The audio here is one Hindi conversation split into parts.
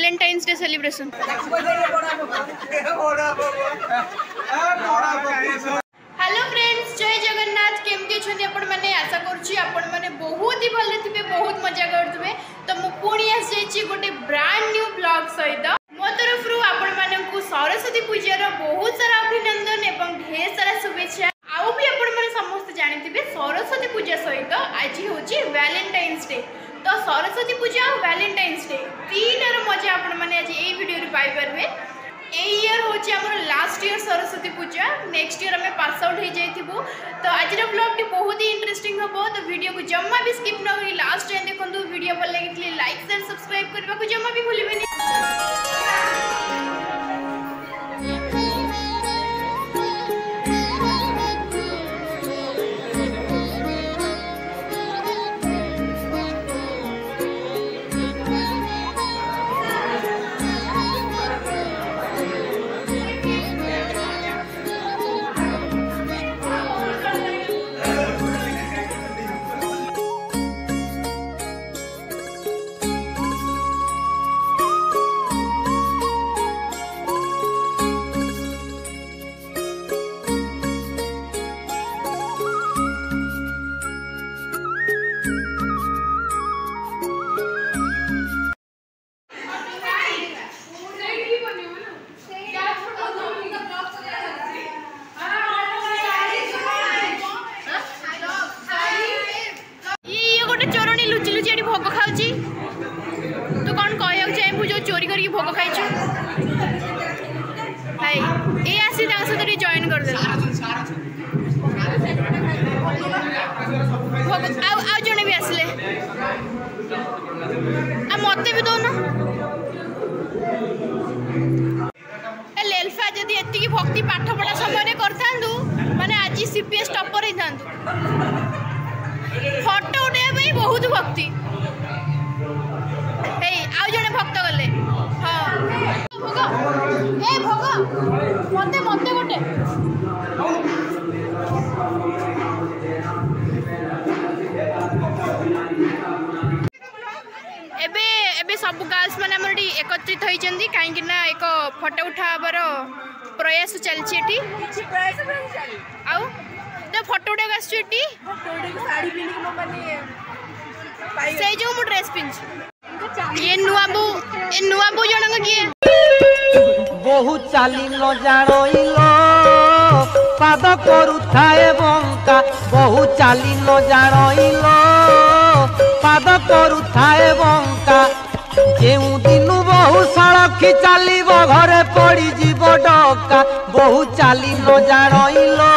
Valentine's day celebration. Hello friends, जय जगन्नाथ। केमती अच्छे आपण मैंने आशा करुँची आपण मैंने बहुत ही भले थे, बहुत मजा करुवे। तो मुझे पुणी आसी गोटे ब्रांड न्यू ब्लॉग सहित मो तरफ आपण मानू सरस्वती पूजार बहुत सारा अभिनंदन एवं ढेर सारा शुभेच्छा। आउ भी आपण मैंने समस्त जानी सरस्वती पूजा सहित आज हूँ वैलेंटाइन्स डे। तो सरस्वती पूजा और वैलेंटाइन्स डे तीनर मजा आपण मैंने आज यही वीडियो पाइपर। ईयर हूँ आम लास्ट ईयर सरस्वती पूजा, नेक्स्ट ईयर आम पास आउट हो जाइबू। तो आज ब्लॉग टी बहुत ही इंटरेस्टिंग हम। तो वीडियो को जमा भी स्किप न करी लास्ट टाइम देखो। वीडियो भल लगी लाइक शेयर सब्सक्राइब करने को जमा भी भूलिए। भोग खाऊची तो कौन कह चाहू जो चोरी करके भोग खाइछु भाई ये आसी सहित जॉइन करदे आ जने भी आसले मत भी दौन लेल्फा जदि एति भक्ति पाठ पढ़ा समय करूँ माने आज सीपीएस टॉपर होता फोटो उठाई बहुत भक्ति आउ जने भक्त गले। हाँ भोग ए भोग मते मते गोटे एबे एबे सब गर्ल्स माने हमर एकत्रित होइचंदी काहे कि ना एक फोटो उठाबार प्रयास चलछि एठी आउ तो फोटो उठा आसुटी साड़ी से जो मु ड्रेस पिंच ये नुआबू जनक किए बहु चाली न जानिलो पाद करुथाए बंका बहु चाली न जानिलो पाद करुथाए बंका जेउ दिनु बहु सड़की चलिब घरे पड़ी जीव डका बहु चाली न जानिलो।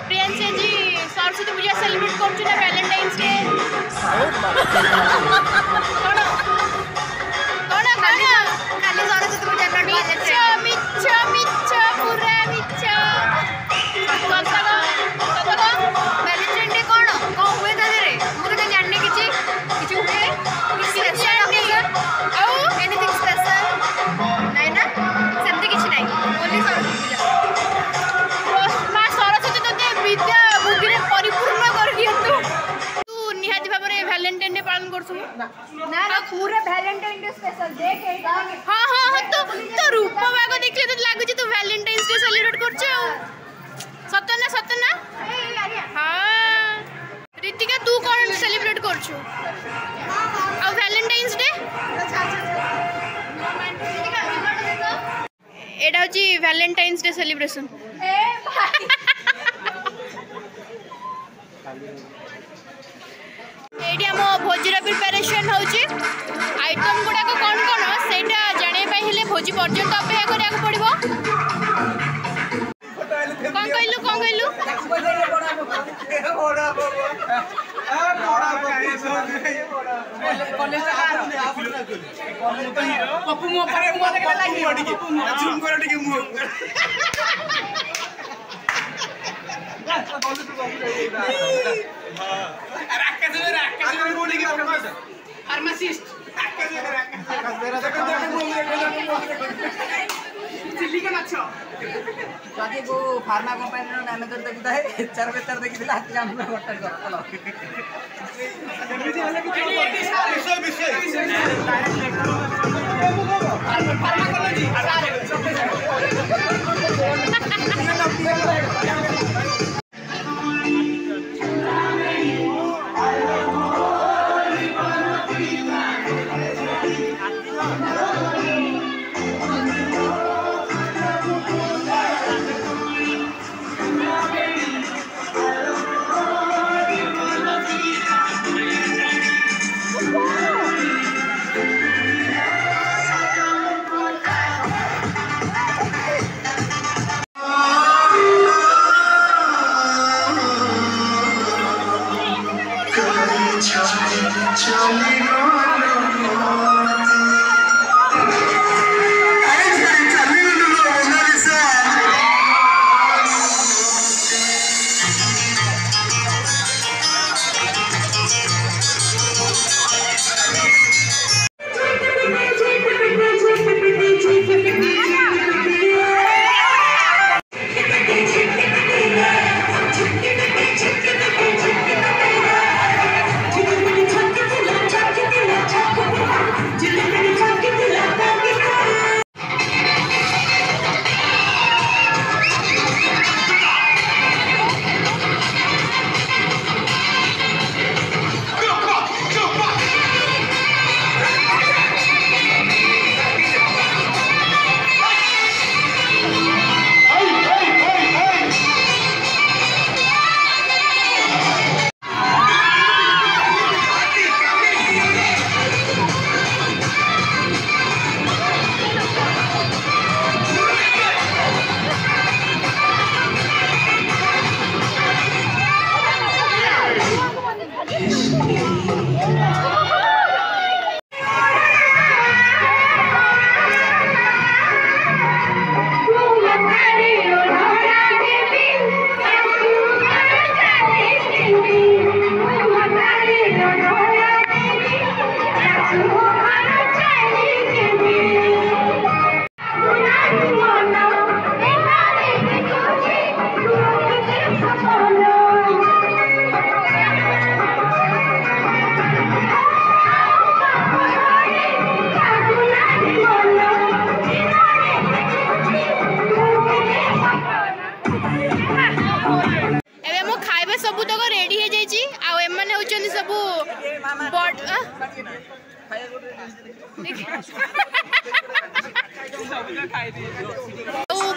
प्रियंका जी सरस्वती पूजा सेलिब्रेट करछु ना वैलेंटाइन्स डे खाली सरस्वती पूजा मिछ मिछ पूरा मिछ वैलेंटाइन डे कौन हुए तादरे मुझे तो जानने किछि हुए एनीथिंग स्पेशल नहीं ना सेमती किछि नहीं ओनली सरस्वती पूजा मां सरस्वती तते विद्या बुद्धि रे परिपूर्ण कर दियंतु। तू निहाती भाबरे वैलेंटाइन डे पालन करछु ना ना पूरा वैलेंटाइन डे स्पेशल देख एटा। हां हां हां तो रूप भाग देखले तो लागु जे तू वैलेंटाइन डे सेलिब्रेट करछु सत ना हां रितिका तू कौन सेलिब्रेट करछु आ वैलेंटाइन्स डे एटा होची वैलेंटाइन्स डे सेलिब्रेशन ए भाई एटी आम भोजीर प्रिपेरेसन होची आइटम गुड़ाक कौन कौन सेटा जाने हेले भोजी पर्यंत अपेक्षा करिया पड़िबो। कौन कहलु फार्मासिस्ट चिल्लिका माछ जदि को फार्मा कंपनी रो मैनेजर देखुता है एचआर बेचार देखि दिला हाथ काम करता चलो एमिति हला कि विषय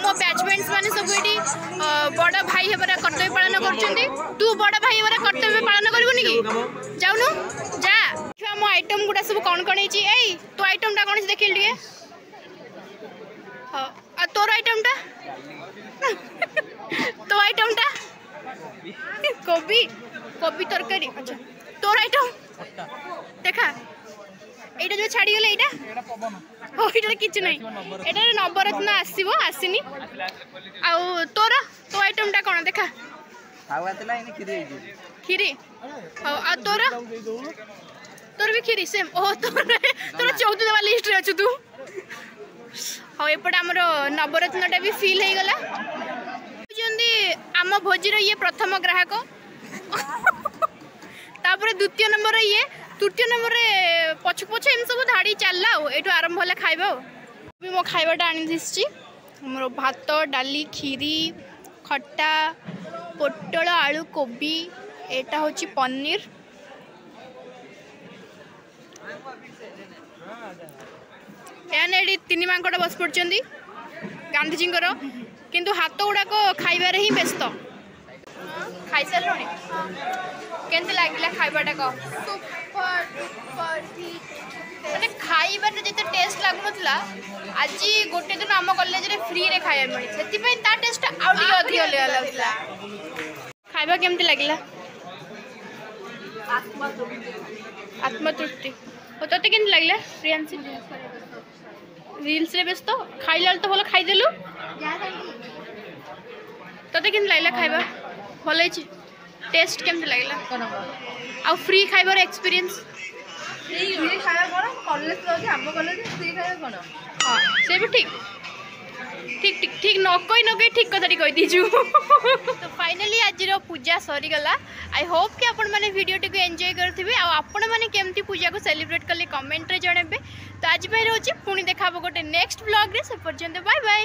मो बैचमेंट्स माने सब एटी बड़ा भाई हेबरा कर्तव्य पालन करछंती तू बड़ा भाई हेबरा कर्तव्य पालन करबोनी की जाउनु जा छुआ मो आइटम गुडा सब कोन कोन हेची एई तो आइटम टा कोन देखिल दिए हां आ तोर आइटम टा तो आइटम टा कोबी कोबी तरकारी अच्छा तोर आइटम देखा एटा जो छाड़ी गले एटा हो एटा किछ नै एटा नवरत्न आसीबो आसीनी आ तोर तो आइटम टा कोन देखा आवातला इने खिरी हेजी खिरी हो आ तोर तोर भी खिरी सेम ओ तोर 14 वाला लिस्ट रे अछु तू हो एपट हमर नवरत्न टा भी फील हे गला जंदी आम भोजी रो ये प्रथम ग्राहक तापर द्वितीय नंबर ये तृतीय नंबर रे पछ पछ एम सब धाड़ी चलला एटू आरंभ होला खाइबा भी मो खाइबाटा आनी दिसची हमरो भात डाली खीरी खट्टा पोटल आलू कोबी एटा होची पनीर एने एडी तीन मांकड़ बस पड़चंदी गांधीजी किंतु हाथ गुड़ाक खाइबारे ही व्यस्त खाई सारे केमती लगे खाइबाटा कह मैंने खाइबार जिते टेस्ट लगुला आज गोटे दिन आम कॉलेज रे फ्री रे खाया मिले से ता टेस्ट आउ अधिक लगुला खाइबा केमती लगे आत्मतृप्ति तोते केमती लगे प्रियांशी रील्स रे व्यस्त खाइला तो भल खाईदेलु तोते केमती लगे खाइबा भल टेस्ट केमती लगे आ फ्री खाइबार एक्सपीरियंस फ्री खाया कोन कॉलेज लो जे हम कॉलेज फ्री खाया कोन हां से भी ठीक ठीक ठीक ठीक नकई ठीक कथाटी कही दीजु तो फाइनली आज पूजा सरी गला आई होप कि आपण माने वीडियो टी एंजॉय करथिबे आ आपण माने केमती पूजा को सेलिब्रेट करले कमेंट रे जणेबे तो आज पे रहउची पुणी देखा गोटे नेक्स्ट व्लॉग रे से पर्यंत बाय बाय।